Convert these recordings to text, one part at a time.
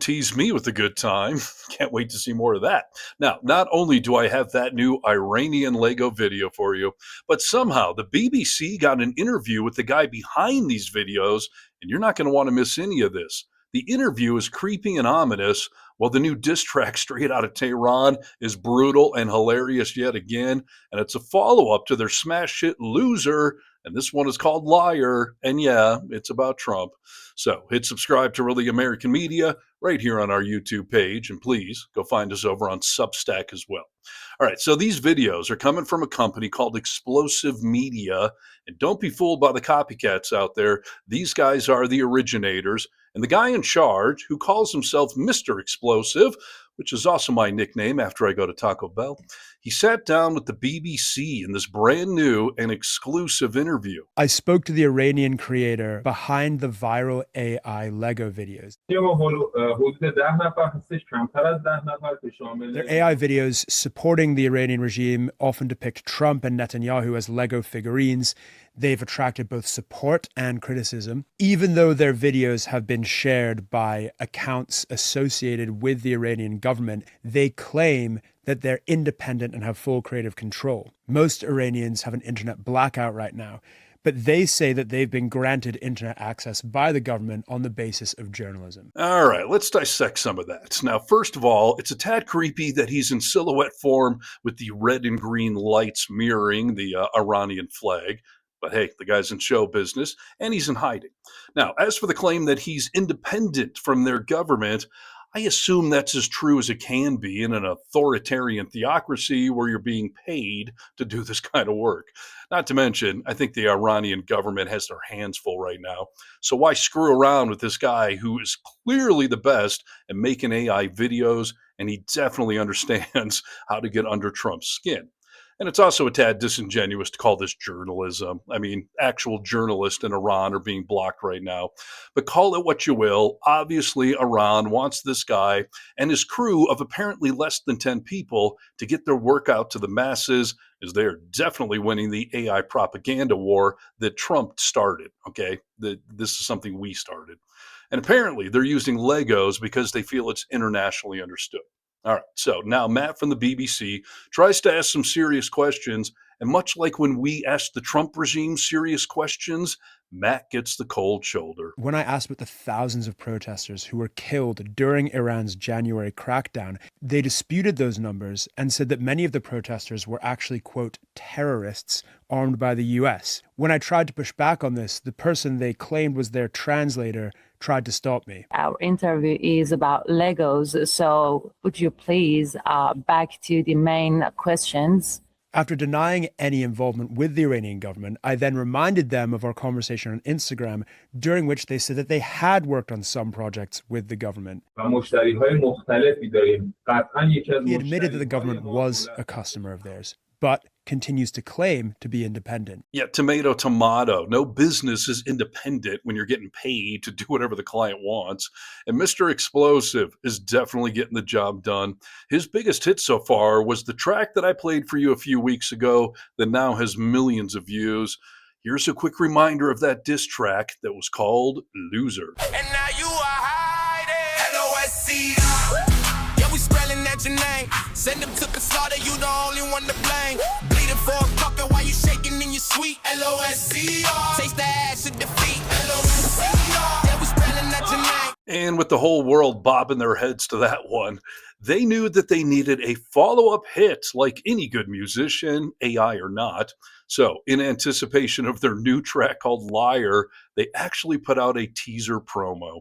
tease me with a good time. Can't wait to see more of that. Now, not only do I have that new Iranian Lego video for you, but somehow the BBC got an interview with the guy behind these videos, and you're not going to want to miss any of this. The interview is creepy and ominous, while the new diss track straight out of Tehran is brutal and hilarious yet again, and it's a follow-up to their smash hit Loser, and this one is called Liar, and yeah, it's about Trump. So hit subscribe to Really American Media right here on our YouTube page, and please go find us over on Substack as well. All right, so these videos are coming from a company called Explosive Media, and don't be fooled by the copycats out there. These guys are the originators, and the guy in charge, who calls himself Mr. Explosive, which is also my nickname after I go to Taco Bell, he sat down with the BBC in this brand new and exclusive interview. I spoke to the Iranian creator behind the viral AI Lego videos. Their AI videos supporting the Iranian regime often depict Trump and Netanyahu as Lego figurines. They've attracted both support and criticism, even though their videos have been shared by accounts associated with the Iranian government. They claim that they're independent and have full creative control. Most Iranians have an internet blackout right now, but they say that they've been granted internet access by the government on the basis of journalism. All right, let's dissect some of that. Now, first of all, it's a tad creepy that he's in silhouette form with the red and green lights mirroring the Iranian flag. But hey, the guy's in show business, and he's in hiding. Now, as for the claim that he's independent from their government, I assume that's as true as it can be in an authoritarian theocracy where you're being paid to do this kind of work. Not to mention, I think the Iranian government has their hands full right now. So why screw around with this guy who is clearly the best at making AI videos, and he definitely understands how to get under Trump's skin. And it's also a tad disingenuous to call this journalism. I mean, actual journalists in Iran are being blocked right now. But call it what you will. Obviously, Iran wants this guy and his crew of apparently less than 10 people to get their work out to the masses, as they are definitely winning the AI propaganda war that Trump started, okay? This is something we started. And apparently, they're using Legos because they feel it's internationally understood. All right, so now Matt from the BBC tries to ask some serious questions, and much like when we asked the Trump regime serious questions, Matt gets the cold shoulder. When I asked about the thousands of protesters who were killed during Iran's January crackdown, they disputed those numbers and said that many of the protesters were actually, quote, terrorists armed by the US. When I tried to push back on this, the person they claimed was their translator tried to stop me. Our interview is about Legos, so would you please back to the main questions? After denying any involvement with the Iranian government, I then reminded them of our conversation on Instagram, during which they said that they had worked on some projects with the government. He admitted that the government was a customer of theirs, but continues to claim to be independent. Yeah, tomato, tomato. No business is independent when you're getting paid to do whatever the client wants. And Mr. Explosive is definitely getting the job done. His biggest hit so far was the track that I played for you a few weeks ago that now has millions of views. Here's a quick reminder of that diss track that was called Loser. And now you are hiding. LOSC. Yeah, we spelling at your name. Send them to the slaughter, you the only one to blame. Bleeding for a fucker while you shaking in your sweet. LOSCR. Taste the ass of defeat. LOSCR. Yeah, we spelling at your name. And with the whole world bobbing their heads to that one, they knew that they needed a follow-up hit like any good musician, AI or not. So in anticipation of their new track called Liar, they actually put out a teaser promo.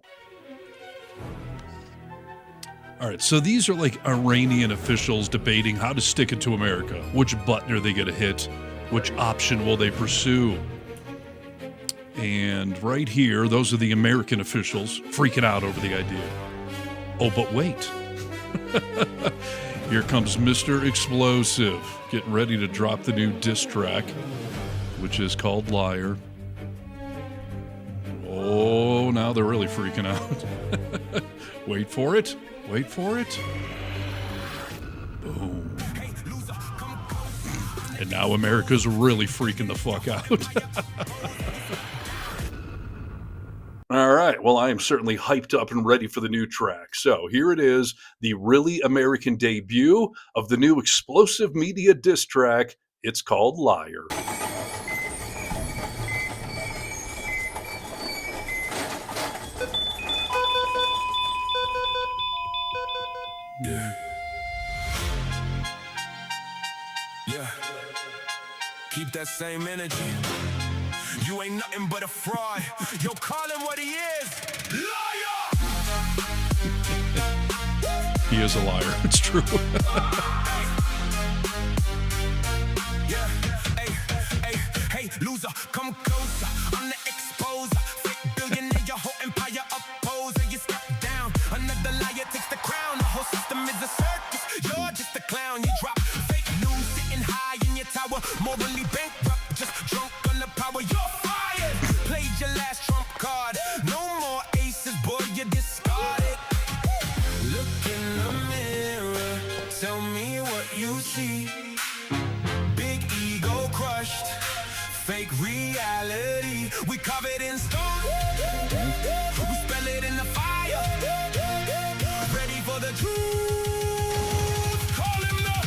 All right, so these are like Iranian officials debating how to stick it to America. Which button are they going to hit? Which option will they pursue? And right here, those are the American officials freaking out over the idea. Oh, but wait. Here comes Mr. Explosive, getting ready to drop the new diss track, which is called Liar. Oh, now they're really freaking out. Wait for it. Wait for it. Boom. And now America's really freaking the fuck out. All right. Well, I am certainly hyped up and ready for the new track. So here it is, the really American debut of the new explosive media diss track. It's called Liar. Yeah. Yeah. Keep that same energy. You ain't nothing but a fraud. Yo, call him what he is. Liar! He is a liar. It's true. Yeah. Hey, loser, come closer. I'm the exposer. Fake billionaire, your whole empire opposer. You step down. Another liar takes the crown. The whole system is a circus. You're just a clown. You drop fake news sitting high in your tower. Morally bankrupt, just drunk on the power. You're fired. Played your last trump card. No more aces, boy, you discarded. Look in the mirror. Tell me what you see. Big ego crushed. Fake reality. We carve it in stone. We spell it in the fire. Ready for the truth. Call him the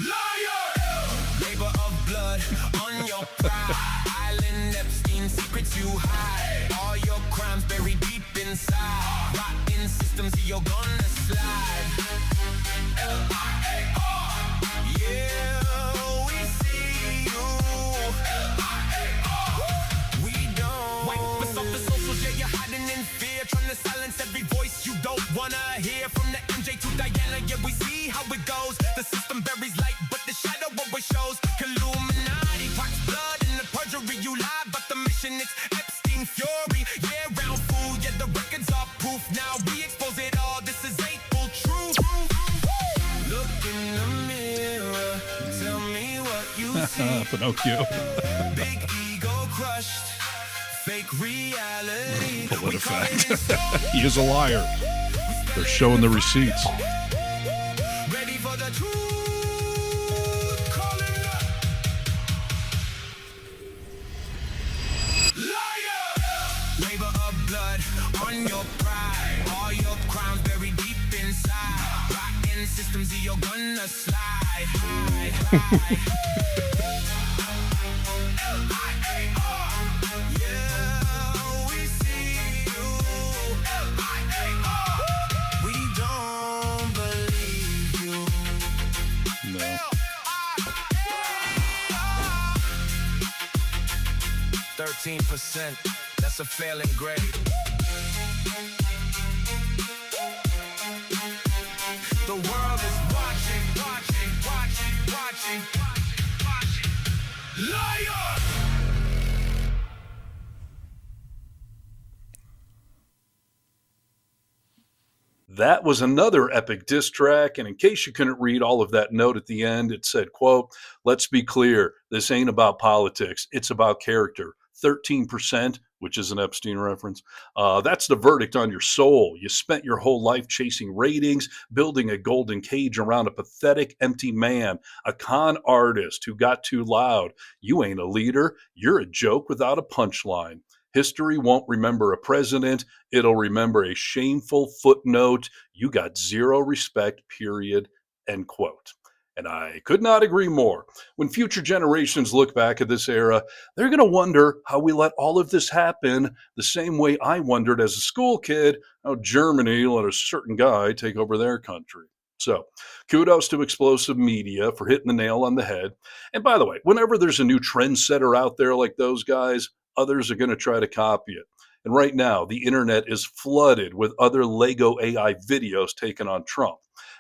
liar. Labor of blood on your pride. Island Epstein secrets you hide. All your crimes buried deep inside. Rotten systems, you're gonna slide. L-I-A-R. Yeah, we see you. L-I-A-R. We don't. Wipe us off the socials, yeah, you're hiding in fear. Trying to silence every voice you don't wanna hear. From the MJ to Diana, yeah, we see how it goes. The system buries light, but the shadow always shows. Illuminati, pox blood in the perjury. You lie, but the mission is Epstein fury. Yeah, round fool, yeah, the records are proof. Now we expose it all. This is April truth. Look in the mirror. Tell me what you see. Pinocchio. Big ego crushed. Fake reality. PolitiFact. He is a liar. They're showing the receipts. Ready for the truth. Call him the liar. Labor of blood on your pride. All your crimes buried deep inside. Rotten systems, you're gonna slide. L-I-A-R. Yeah, we see you. L-I-A-R. We don't believe you. No. 13%, that's a failing grade. The world is watching. Liar! That was another epic diss track, and in case you couldn't read all of that note at the end, it said, quote, "Let's be clear, this ain't about politics, it's about character. 13%, which is an Epstein reference, that's the verdict on your soul. You spent your whole life chasing ratings, building a golden cage around a pathetic, empty man, a con artist who got too loud. You ain't a leader, you're a joke without a punchline. History won't remember a president. It'll remember a shameful footnote. You got zero respect, period," end quote. And I could not agree more. When future generations look back at this era, they're going to wonder how we let all of this happen the same way I wondered as a school kid how Germany let a certain guy take over their country. So, kudos to explosive media for hitting the nail on the head. And by the way, whenever there's a new trendsetter out there like those guys, others are going to try to copy it. And right now, the internet is flooded with other Lego AI videos taken on Trump.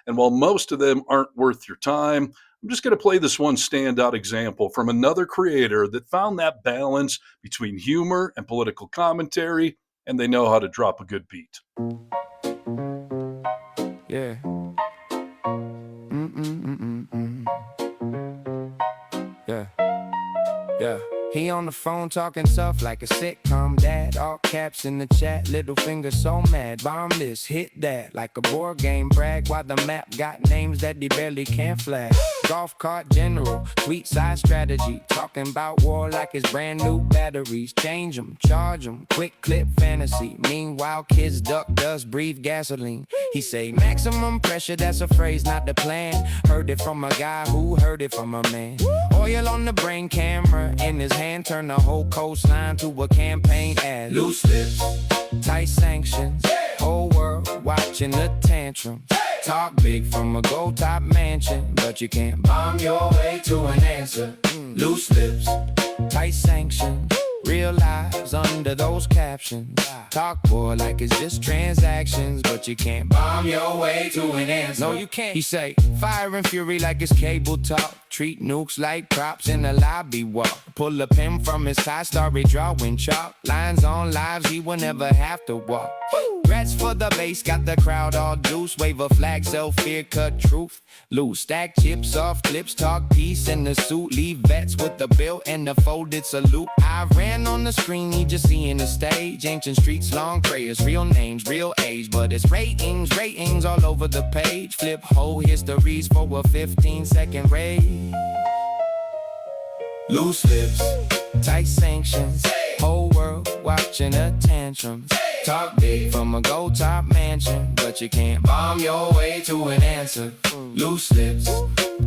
And while most of them aren't worth your time, I'm just going to play this one standout example from another creator that found that balance between humor and political commentary, and they know how to drop a good beat. Yeah. Yeah. Yeah. He on the phone talking tough like a sitcom dad. All caps in the chat, little finger so mad. Bomb this, hit that, like a board game brag. While the map got names that he barely can flag. Golf cart general, sweet side strategy. Talking about war like it's brand new batteries. Change them, charge them, quick clip fantasy. Meanwhile kids duck dust, breathe gasoline. He say maximum pressure, that's a phrase, not the plan. Heard it from a guy who heard it from a man. Oil on the brain, camera in his hand, turn the whole coastline to a campaign ad. Loose lips, tight sanctions, whole world watching the tantrum. Talk big from a gold top mansion, but you can't bomb your way to an answer. Loose lips, tight sanctions, real lives under those captions. Talk boy like it's just transactions, but you can't bomb your way to an answer. No, you can't. He say fire and fury like it's cable talk. Treat nukes like props in a lobby walk. Pull a pin from his side, started drawing chalk. Lines on lives he will never have to walk. Rats for the base, got the crowd all deuce. Wave a flag, sell fear, cut truth loose. Stack chips off clips, talk peace in the suit. Leave vets with the bill and the folded salute. I ran on the screen, he just seeing the stage. Ancient streets, long prayers, real names, real age. But it's ratings all over the page. Flip whole histories for a 15-second raid. Loose lips, tight sanctions, whole world watching the tantrums. Talk big from a gold top mansion, but you can't bomb your way to an answer. Loose lips,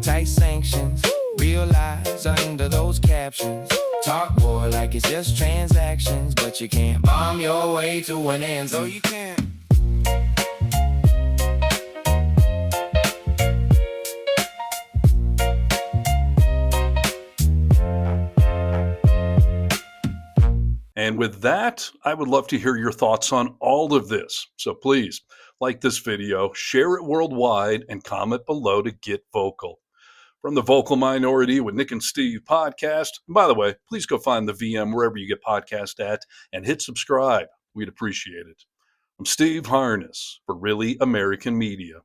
tight sanctions, real lies under those captions. Talk more like it's just transactions, but you can't bomb your way to an answer. No, you can't. And with that, I would love to hear your thoughts on all of this. So please, like this video, share it worldwide, and comment below to get vocal. From the Vocal Minority with Nick and Steve podcast. And by the way, please go find the VM wherever you get podcast at and hit subscribe. We'd appreciate it. I'm Steve Harness for Really American Media.